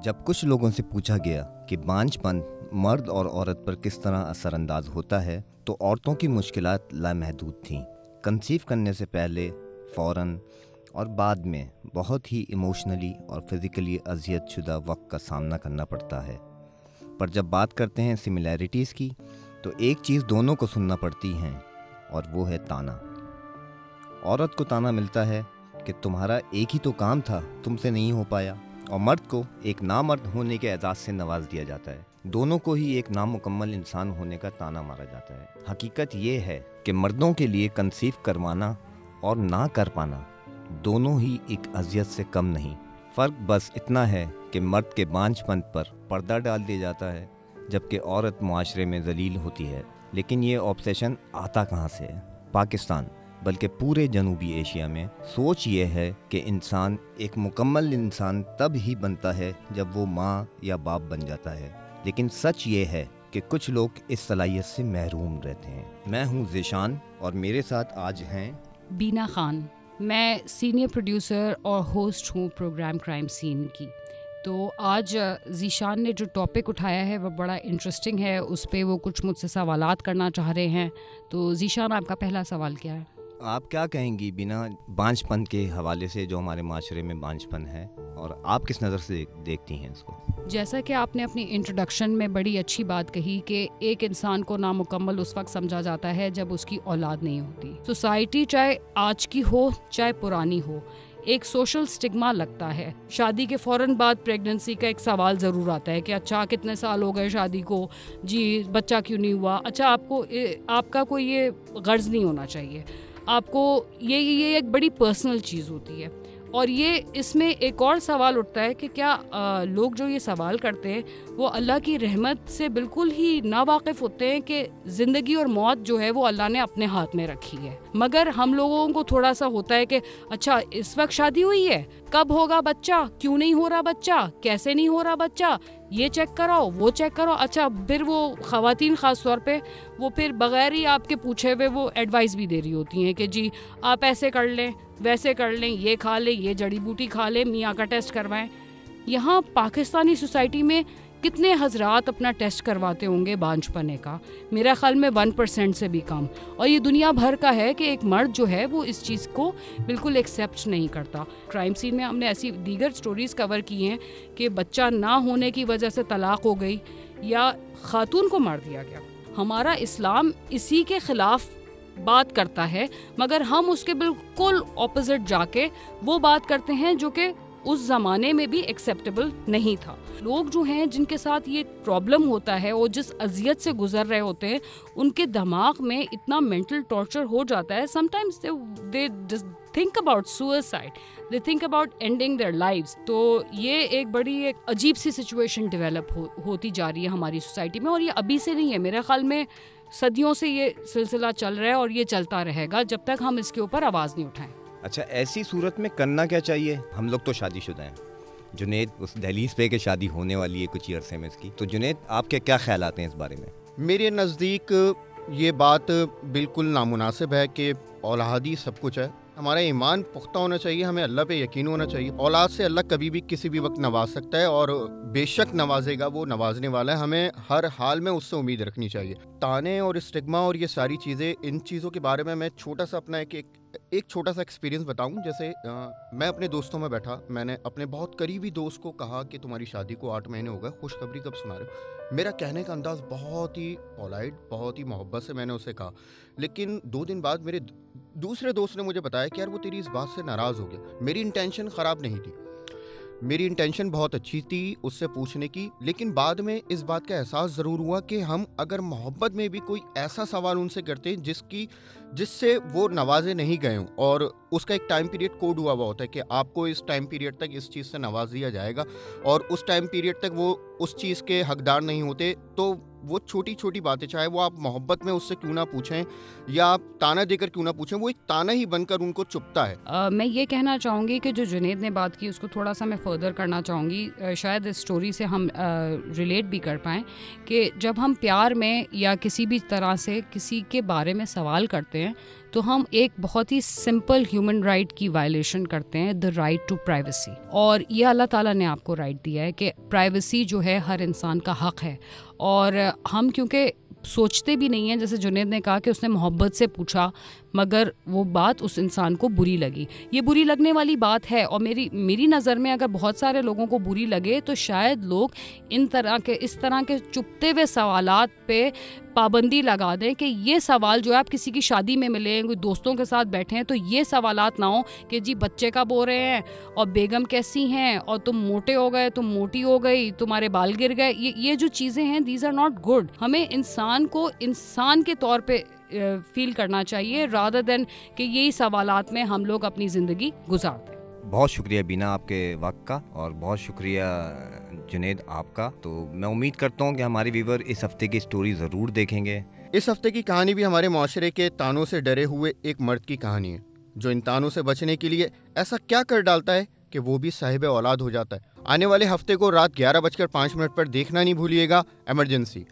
جب کچھ لوگوں سے پوچھا گیا کہ بانجھ پن مرد اور عورت پر کس طرح اثر انداز ہوتا ہے تو عورتوں کی مشکلات لامحدود تھیں۔ کنسیو کرنے سے پہلے، فوراً اور بعد میں بہت ہی ایموشنلی اور فزیکلی اذیت شدہ وقت کا سامنا کرنا پڑتا ہے۔ پر جب بات کرتے ہیں سملیرٹیز کی تو ایک چیز دونوں کو سننا پڑتی ہیں اور وہ ہے تانا۔ عورت کو تانا ملتا ہے کہ تمہارا ایک ہی تو کام تھا، تم سے نہیں ہو پایا، اور مرد کو ایک نامرد ہونے کے اعزاز سے نواز دیا جاتا ہے۔ دونوں کو ہی ایک نامکمل انسان ہونے کا تانا مارا جاتا ہے۔ حقیقت یہ ہے کہ مردوں کے لیے کنسیو کروانا اور نہ کر پانا دونوں ہی ایک اذیت سے کم نہیں۔ فرق بس اتنا ہے کہ مرد کے بانجھ پن پر پردہ ڈال دیا جاتا ہے جبکہ عورت معاشرے میں ذلیل ہوتی ہے۔ لیکن یہ آبسیشن آتا کہاں سے ہے؟ پاکستان بلکہ پورے جنوبی ایشیا میں سوچ یہ ہے کہ انسان ایک مکمل انسان تب ہی بنتا ہے جب وہ ماں یا باپ بن جاتا ہے، لیکن سچ یہ ہے کہ کچھ لوگ اس صلاحیت سے محروم رہتے ہیں۔ میں ہوں ذیشان اور میرے ساتھ آج ہیں بینا خان۔ میں سینئر پروڈیوسر اور ہوسٹ ہوں پروگرام کرائم سین کی۔ تو آج ذیشان نے جو ٹاپک اٹھایا ہے وہ بڑا انٹرسٹنگ ہے، اس پہ وہ کچھ مجھ سے سوالات کرنا چاہ رہے ہیں۔ تو ذیشان، آپ کا پہلا سوال کیا ہے؟ آپ کیا کہیں گی بنا بانجھ پن کے حوالے سے جو ہمارے معاشرے میں بانجھ پن ہے، اور آپ کس نظر سے دیکھتی ہیں اس کو؟ جیسا کہ آپ نے اپنی انٹروڈکشن میں بڑی اچھی بات کہی کہ ایک انسان کو نامکمل اس وقت سمجھا جاتا ہے جب اس کی اولاد نہیں ہوتی۔ سوسائٹی چاہے آج کی ہو چاہے پرانی ہو، ایک سوشل سٹگما لگتا ہے۔ شادی کے فوراً بعد پریگننسی کا ایک سوال ضرور آتا ہے کہ اچھا کتنے سال ہو گئے شادی کو، جی بچہ کیوں نہیں ہوا؟ اچھا آپ کا کوئی یہ غرض نہیں ہونا چاہیے، آپ کو یہ ایک بڑی پرسنل چیز ہوتی ہے۔ اور یہ اس میں ایک اور سوال اٹھتا ہے کہ کیا لوگ جو یہ سوال کرتے ہیں وہ اللہ کی رحمت سے بالکل ہی ناواقف ہوتے ہیں کہ زندگی اور موت جو ہے وہ اللہ نے اپنے ہاتھ میں رکھی ہے، مگر ہم لوگوں کو تھوڑا سا ہوتا ہے کہ اچھا اس وقت شادی ہوئی ہے، کب ہوگا بچہ، کیوں نہیں ہو رہا بچہ، کیسے نہیں ہو رہا بچہ، یہ چیک کراؤ وہ چیک کرو۔ اچھا پھر وہ خواتین خاص طور پہ وہ پھر بغیر ہی آپ کے پوچھے ہوئے وہ ایڈوائز بھی دے رہی ہوتی ہیں کہ جی آپ ایسے کر لیں، ویسے کر لیں، یہ کھا لیں، یہ جڑی بوٹی کھا لیں، میاں کا ٹیسٹ کروائیں۔ یہاں پاکستانی سوسائٹی میں کتنے حضرات اپنا ٹیسٹ کرواتے ہوں گے بانجھ پنے کا؟ میرا خیال میں 1% سے بھی کم۔ اور یہ دنیا بھر کا ہے کہ ایک مرد جو ہے وہ اس چیز کو بالکل ایکسیپٹ نہیں کرتا۔ کرائم سین میں ہم نے ایسی دیگر سٹوریز کور کی ہیں کہ بچہ نہ ہونے کی وجہ سے طلاق ہو گئی یا خاتون کو مار دیا گیا۔ ہمارا اسلام اسی کے خلاف بات کرتا ہے، مگر ہم اس کے بالکل اپوزٹ جا کے وہ بات کرتے ہیں جو کہ اس زمانے میں بھی ایکسیپٹیبل نہیں تھا۔ لوگ جو ہیں جن کے ساتھ یہ پرابلم ہوتا ہے اور جس اذیت سے گزر رہے ہوتے ہیں، ان کے دماغ میں اتنا مینٹل ٹارچر ہو جاتا ہے، some times they just think about suicide, they think about ending their lives۔ تو یہ ایک بڑی ایک عجیب سی سچویشن ڈیولپ ہوتی جا رہی ہے ہماری سوسائٹی میں، اور یہ ابھی سے نہیں ہے، میرے خیال میں صدیوں سے یہ سلسلہ چل رہا ہے اور یہ چلتا رہے گا جب تک ہم اس کے اوپر آواز نہیں اٹھائیں۔ اچھا، ایسی صورت میں کرنا کیا چاہیے؟ ہم لوگ تو شادی شدہ ہیں، جنید اس دہلیز پہ کہ شادی ہونے والی ہے کچھ عرصے میں اس کی، تو جنید آپ کے کیا خیالات ہیں اس بارے میں؟ میرے نزدیک یہ بات بالکل نامناسب ہے کہ اولادی سب کچھ ہے۔ ہمارا ایمان پختہ ہونا چاہیے، ہمیں اللہ پہ یقین ہونا چاہیے۔ اولاد سے اللہ کبھی بھی کسی بھی وقت نواز سکتا ہے، اور بے شک نوازے گا، وہ نوازنے والا ہے۔ ہمیں ہر حال میں اس سے امید رکھنی چاہیے۔ تانے اور اسٹگما اور یہ ساری چیزیں، ان چیزوں کے بارے میں چھوٹا سا اپنا ایک چھوٹا سا ایکسپیرینس بتاؤں۔ جیسے میں اپنے دوستوں میں بیٹھا، میں نے اپنے بہت قریبی دوست کو کہا کہ تمہاری شادی کو 8 مہینے ہو گئے، خوشخبری کب سنا رہے ہو؟ میرا کہنے کا انداز بہت ہی پولائٹ، بہت ہی محبت سے میں نے اسے کہا، لیکن 2 دن بعد میرے دوسرے دوست نے مجھے بتایا کہ یار وہ تیری اس بات سے ناراض ہو گیا۔ میری انٹینشن خراب نہیں تھی، میری انٹینشن بہت اچھی تھی اس سے پوچھنے کی، لیکن بعد میں اس بات کا احساس ضرور ہوا کہ ہم اگر محبت میں بھی کوئی ایسا سوال ان سے کرتے ہیں جس سے وہ نوازے نہیں گئے ہوں، اور اس کا ایک ٹائم پیریڈ کوڈ ہوا ہوتا ہے کہ آپ کو اس ٹائم پیریڈ تک اس چیز سے نواز دیا جائے گا، اور اس ٹائم پیریڈ تک وہ اس چیز کے حقدار نہیں ہوتے، تو وہ چھوٹی چھوٹی باتیں، چاہے وہ آپ محبت میں اس سے کیوں نہ پوچھیں یا آپ تانا دے کر کیوں نہ پوچھیں، وہ ایک تانا ہی بن کر ان کو چپتا ہے۔ میں یہ کہنا چاہوں گی کہ جو جنید نے بات کی اس کو تھوڑا سا میں فردر کرنا چاہوں گی، شاید اس سٹوری سے ہم ریلیٹ بھی کر پائیں کہ جب ہم پیار میں یا کسی بھی طرح سے کسی کے بارے میں سوال کرتے ہیں تو ہم ایک بہت ہی سمپل ہیومن رائٹ کی وائلیشن کرتے ہیں، دا رائٹ ٹو پرائیویسی. اور یہ اللہ تعالیٰ نے آپ کو رائٹ دیا ہے کہ پرائیویسی جو ہے ہر انسان کا حق ہے. اور ہم کیونکہ سوچتے بھی نہیں ہیں، جیسے جنید نے کہا کہ اس نے محبت سے پوچھا مگر وہ بات اس انسان کو بری لگی. یہ بری لگنے والی بات ہے، اور میری نظر میں اگر بہت سارے لوگوں کو بری لگے تو شاید لوگ اس طرح کے چپتے ہوئے سوالات پہ پابندی لگا دیں کہ یہ سوال جو ہے آپ کسی کی شادی میں ملیں، کوئی دوستوں کے ساتھ بیٹھے ہیں تو یہ سوالات نہ ہوں کہ جی بچے کب ہو رہے ہیں اور بیگم کیسی ہیں اور تم موٹے ہو گئے، تم موٹی ہو گئی، تمہارے بال گر گئے. یہ جو چیزیں ہیں دیز آر ناٹ گڈ. ہمیں انسان کو انسان کے طور پہ فیل کرنا چاہیے رادر دین کہ یہی سوالات میں ہم لوگ اپنی زندگی گزارتے ہیں. بہت شکریہ بینا آپ کے وقت کا، اور بہت شکریہ جنید آپ کا. تو میں امید کرتا ہوں کہ ہمارے ویور اس ہفتے کی سٹوری ضرور دیکھیں گے. اس ہفتے کی کہانی بھی ہمارے معاشرے کے تانوں سے ڈرے ہوئے ایک مرد کی کہانی ہے جو ان تانوں سے بچنے کے لیے ایسا کیا کر ڈالتا ہے کہ وہ بھی صاحب اولاد ہو جاتا ہے. آنے والے ہفتے کو رات 11:05 پر دیکھنا نہیں بھولیے گا ایمرجنسی.